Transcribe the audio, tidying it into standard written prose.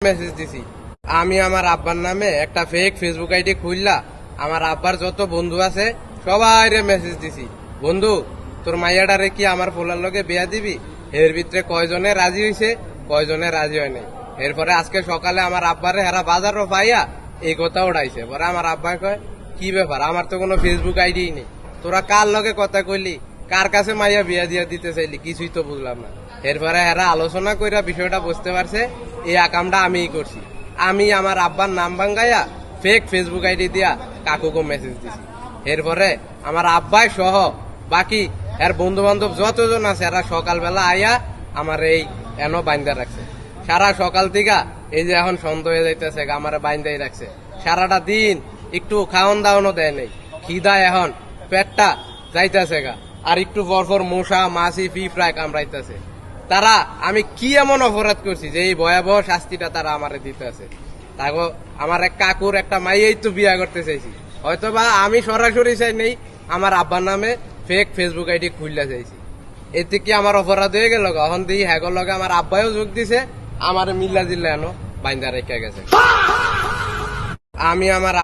Message দিছি। আমি আমার আব্বার নামে একটা ফেক ফেসবুক আইডি খুললা আমার আব্বার যত বন্ধু আছে সবাইরে মেসেজ দিছি, বন্ধু তোর মাইয়াডারে কি আমার পোলার লগে বিয়া দিবি? এর ভিতরে কয়জনে রাজি হইছে, কয়জনে রাজি হয় নাই। এরপরে আজকে সকালে আমার আব্বারে হেরা বাজারও পাইয়া এই কথা উড়াইছে। পরে আমার আব্বা কয়, কি ব্যাপার, আমার তো কোনো ফেসবুক আইডি নেই, তোরা কার লগে কথা কইলি, কার কাছে মাইয়া বিয়া দিয়া দিতে চাইলি, কিছুই তো বুঝলাম না। এরপরে এরা আলোচনা কইরা বিষয়টা বুঝতে পারছে এই আকামটা আমিই করছি। আমি আমার আব্বার নাম ভাঙ্গাইয়া ফেক ফেসবুক আইডি দিয়া কাকুকে মেসেজ দিছি। এরপরে আমার আব্বাই সহ বাকি এর বন্ধু বান্ধব যতজন আছে এরা সকালবেলা আইয়া আমার এই এনো বাইন্দা রাখছে। সারা সকাল থেকে এই যে এখন সন্ধ্যা হয়ে যাইতেছে আমার বাইন্দাই রাখছে। সারাটা দিন একটু খাওয়ান দাওয়ানো দেয় নেই, খিদা এখন পেটটা যাইতেছে গা, আর একটু পরপর মশা মাছি পিঁপড়ায় কামড়াইতেছে। তারা আমি কি এমন অপরাধ করছি যে এই ভয়াবহ শাস্তিটা তারা আমারে দিতে আছে? তাগো আমার এক কাকুর একটা মাইয়াই তো বিয়া করতে চাইছি, হয়তো বা আমি সরাসরি চাই নেই, আমার আব্বার নামে ফেক ফেসবুক আইডি খুললা চাইছি। এতে কি আমার অপরাধ হয়ে গেল? এখন দিই হ্যাগর লগে আমার আব্বাইও যোগ দিছে, আমার মিল্লা জিল্লা এনো বাইন্দা রেখে গেছে। আমি আমার